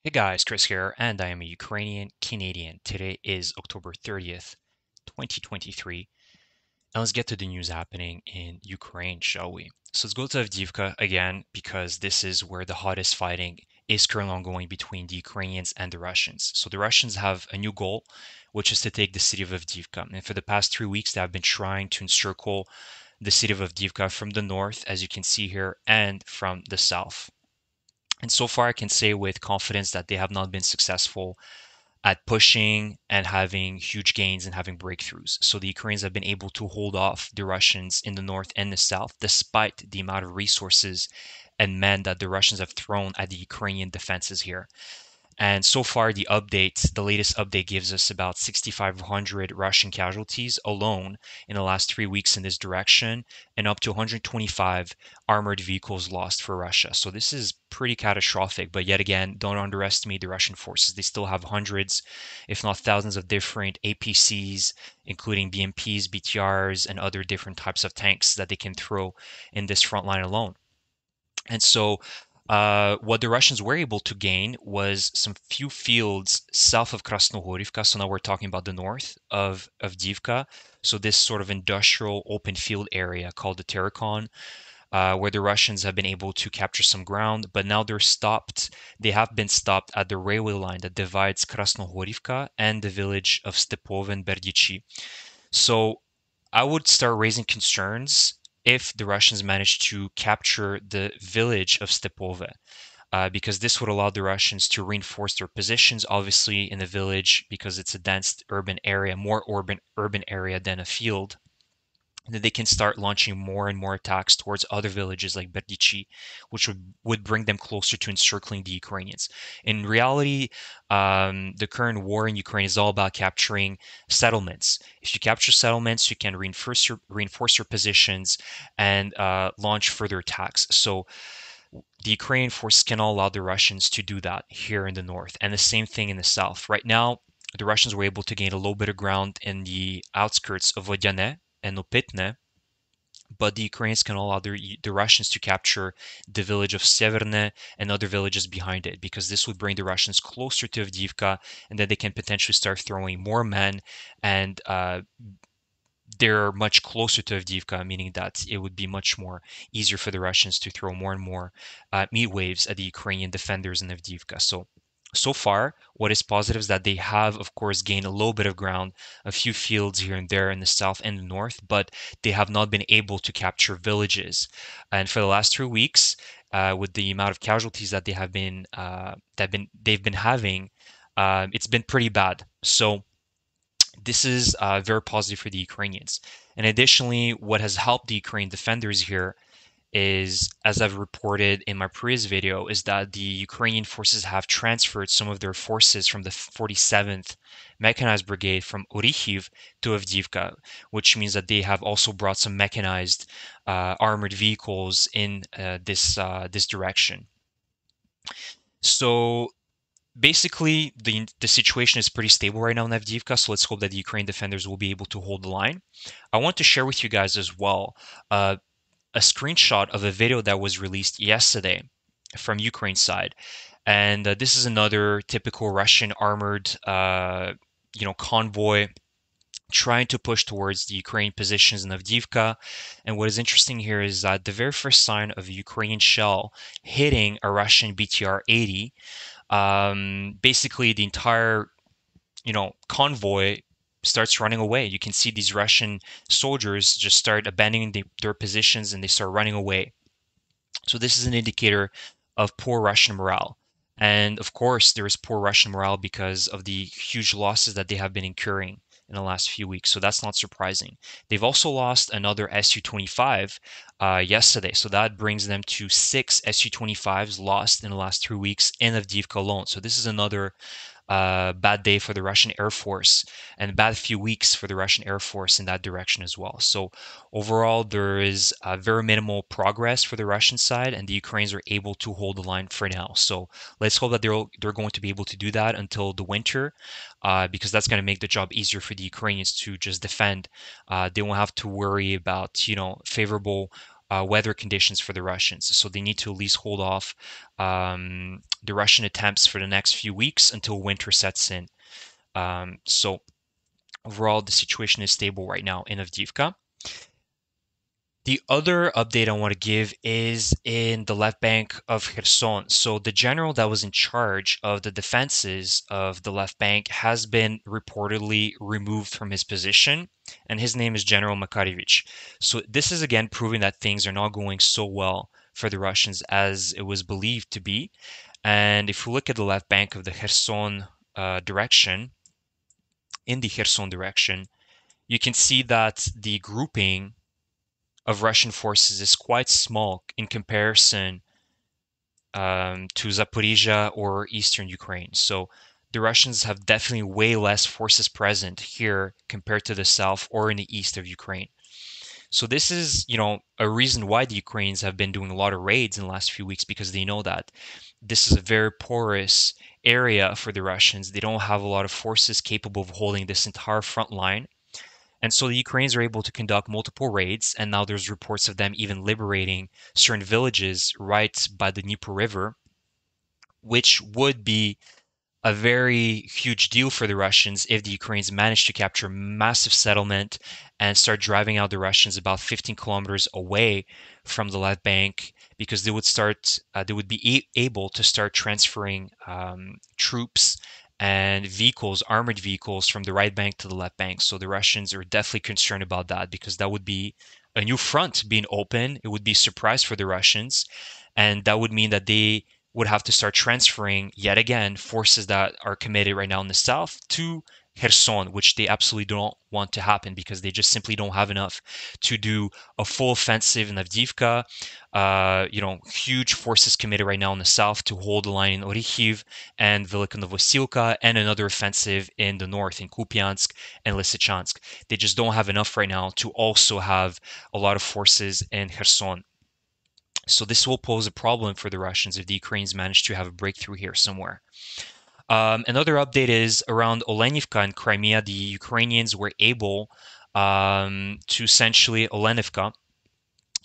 Hey guys, Chris here, and I am a Ukrainian Canadian. Today is October 30th, 2023, and let's get to the news happening in Ukraine, shall we? So let's go to Avdiivka again, because this is where the hottest fighting is currently ongoing between the Ukrainians and the Russians. So the Russians have a new goal, which is to take the city of Avdiivka. And for the past 3 weeks, they have been trying to encircle the city of Avdiivka from the north, as you can see here, and from the south. And so far, I can say with confidence that they have not been successful at pushing and having huge gains and having breakthroughs. So the Ukrainians have been able to hold off the Russians in the north and the south, despite the amount of resources and men that the Russians have thrown at the Ukrainian defenses here. And so far, the latest update gives us about 6,500 Russian casualties alone in the last 3 weeks in this direction, and up to 125 armored vehicles lost for Russia. So this is pretty catastrophic. But yet again, don't underestimate the Russian forces. They still have hundreds, if not thousands, of different APCs, including BMPs, BTRs, and other different types of tanks that they can throw in this front line alone. And so, what the Russians were able to gain was some few fields south of Krasnohorivka. So now we're talking about the north of Avdiivka. So this sort of industrial open field area called the Terrakon, where the Russians have been able to capture some ground, but now they're stopped. They have been stopped at the railway line that divides Krasnohorivka and the village of Stepov and Berdichi. So I would start raising concerns if the Russians manage to capture the village of Stepove, because this would allow the Russians to reinforce their positions, obviously, in the village, because it's a dense urban area, more urban area than a field. And then they can start launching more and more attacks towards other villages like Berdichi, which would bring them closer to encircling the Ukrainians. In reality, the current war in Ukraine is all about capturing settlements. If you capture settlements, you can reinforce your positions and launch further attacks. So the Ukrainian forces cannot allow the Russians to do that here in the north, and the same thing in the south. Right now, the Russians were able to gain a little bit of ground in the outskirts of Vodyane and Opitne, but the Ukrainians can allow the Russians to capture the village of Severne and other villages behind it, because this would bring the Russians closer to Avdiivka, and then they can potentially start throwing more men, and they're much closer to Avdiivka, meaning that it would be much more easier for the Russians to throw more and more meat waves at the Ukrainian defenders in Avdiivka. So far, what is positive is that they have, of course, gained a little bit of ground, a few fields here and there in the south and the north, but they have not been able to capture villages. And for the last 3 weeks, with the amount of casualties that they've been having, it's been pretty bad. So this is very positive for the Ukrainians. And additionally, what has helped the Ukrainian defenders here is, as I've reported in my previous video, is that the Ukrainian forces have transferred some of their forces from the 47th Mechanized Brigade from Orikhiv to Avdiivka, which means that they have also brought some mechanized armored vehicles in this direction. So basically, the situation is pretty stable right now in Avdiivka, so let's hope that the Ukrainian defenders will be able to hold the line. I want to share with you guys as well a screenshot of a video that was released yesterday from Ukraine side, and this is another typical Russian armored, convoy trying to push towards the Ukrainian positions in Avdiivka. And what is interesting here is that the very first sign of a Ukrainian shell hitting a Russian BTR-80, basically the entire convoy starts running away. You can see these Russian soldiers just start abandoning their positions, and they start running away. So this is an indicator of poor Russian morale. And of course, there is poor Russian morale because of the huge losses that they have been incurring in the last few weeks. So that's not surprising. They've also lost another Su-25 yesterday. So that brings them to 6 Su-25s lost in the last 3 weeks in Avdiivka alone. So this is another bad day for the Russian Air Force, and a bad few weeks for the Russian Air Force in that direction as well. So overall, there is very minimal progress for the Russian side, and the Ukrainians are able to hold the line for now. So let's hope that they're going to be able to do that until the winter, because that's going to make the job easier for the Ukrainians to just defend. They won't have to worry about favorable weather conditions for the Russians. So they need to at least hold off the Russian attempts for the next few weeks until winter sets in. So overall, the situation is stable right now in Avdiivka. The other update I want to give is in the left bank of Kherson. So the general that was in charge of the defenses of the left bank has been reportedly removed from his position, and his name is General Makarevich. So this is again proving that things are not going so well for the Russians as it was believed to be. And if we look at the left bank of the Kherson direction, in the Kherson direction, you can see that the grouping of Russian forces is quite small in comparison to Zaporizhia or eastern Ukraine. So the Russians have definitely way less forces present here compared to the south or in the east of Ukraine. So this is, a reason why the Ukrainians have been doing a lot of raids in the last few weeks, because they know that this is a very porous area for the Russians. They don't have a lot of forces capable of holding this entire front line. And so the Ukrainians are able to conduct multiple raids, and now there's reports of them even liberating certain villages right by the Dnieper River, which would be a very huge deal for the Russians if the Ukrainians managed to capture a massive settlement and start driving out the Russians about 15 kilometers away from the left bank, because they would be able to start transferring troops and vehicles, armored vehicles, from the right bank to the left bank. So the Russians are definitely concerned about that, because that would be a new front being open. It would be a surprise for the Russians, and that would mean that they would have to start transferring yet again forces that are committed right now in the south to Kherson, which they absolutely don't want to happen, because they just simply don't have enough to do a full offensive in Avdiivka. Huge forces committed right now in the south to hold the line in Orikhiv and Velika Novosilka, and another offensive in the north in Kupiansk and Lysychansk. They just don't have enough right now to also have a lot of forces in Kherson. So this will pose a problem for the Russians if the Ukrainians manage to have a breakthrough here somewhere. Another update is around Olenivka in Crimea. The Ukrainians were able to essentially Olenivka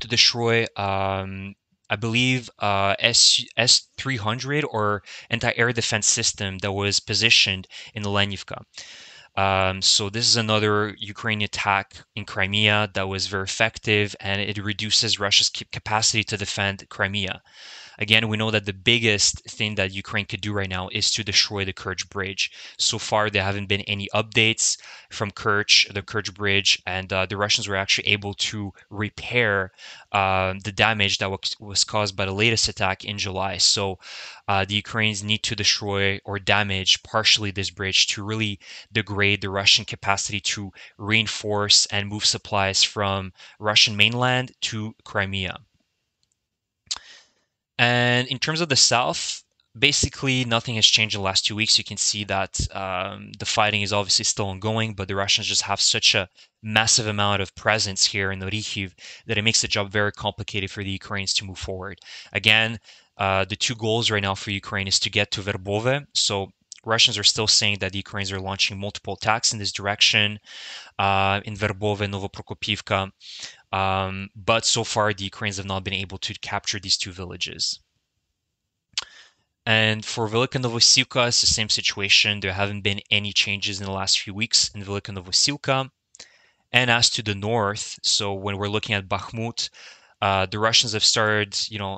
to destroy, I believe, S-300 or anti-air defense system that was positioned in Olenivka. So this is another Ukrainian attack in Crimea that was very effective, and it reduces Russia's capacity to defend Crimea. Again, we know that the biggest thing that Ukraine could do right now is to destroy the Kerch bridge. So far, there haven't been any updates from Kerch, the Kerch bridge, and the Russians were actually able to repair the damage that was caused by the latest attack in July. So the Ukrainians need to destroy or damage partially this bridge to really degrade the Russian capacity to reinforce and move supplies from Russian mainland to Crimea. And in terms of the South, basically nothing has changed in the last 2 weeks. You can see that the fighting is obviously still ongoing, but the Russians just have such a massive amount of presence here in Orikhiv that it makes the job very complicated for the Ukrainians to move forward. Again, the two goals right now for Ukraine is to get to Verbove. So Russians are still saying that the Ukrainians are launching multiple attacks in this direction in Verbove and Novoprokopivka. But so far, the Ukrainians have not been able to capture these two villages. And for Velika Novosilka, it's the same situation. There haven't been any changes in the last few weeks in Velika Novosilka. And as to the north, so when we're looking at Bakhmut, the Russians have started,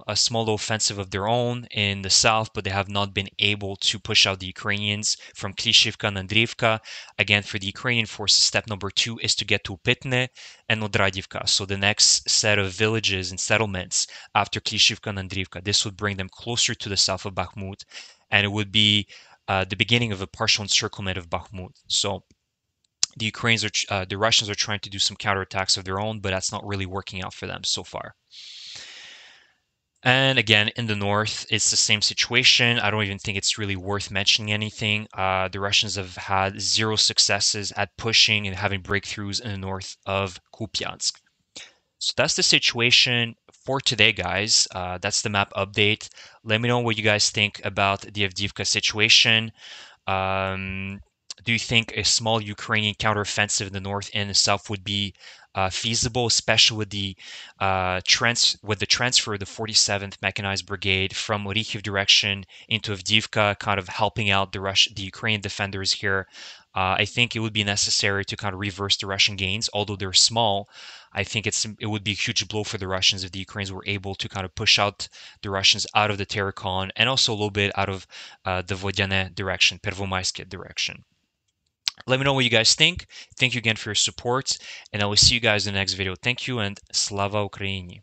a small offensive of their own in the south, but they have not been able to push out the Ukrainians from Klishivka and Andriivka. Again, for the Ukrainian forces, step number 2 is to get to Upitne and Odradivka. So the next set of villages and settlements after Klishivka and Andriivka, this would bring them closer to the south of Bakhmut, and it would be the beginning of a partial encirclement of Bakhmut. So the Russians are trying to do some counterattacks of their own, but that's not really working out for them so far. And again, in the north, it's the same situation. I don't even think it's really worth mentioning anything. The Russians have had 0 successes at pushing and having breakthroughs in the north of Kupiansk. So that's the situation for today, guys. That's the map update. Let me know what you guys think about the Avdiivka situation. Do you think a small Ukrainian counteroffensive in the north and the south would be feasible, especially with the transfer of the 47th Mechanized Brigade from Orikhiv direction into Avdiivka, kind of helping out the Ukrainian defenders here? I think it would be necessary to kind of reverse the Russian gains, although they're small. I think it would be a huge blow for the Russians if the Ukrainians were able to kind of push out the Russians out of the Terekon and also a little bit out of the Vodyane direction, Pervomaysk direction. Let me know what you guys think. Thank you again for your support, and I will see you guys in the next video. Thank you, and Slava Ukraini!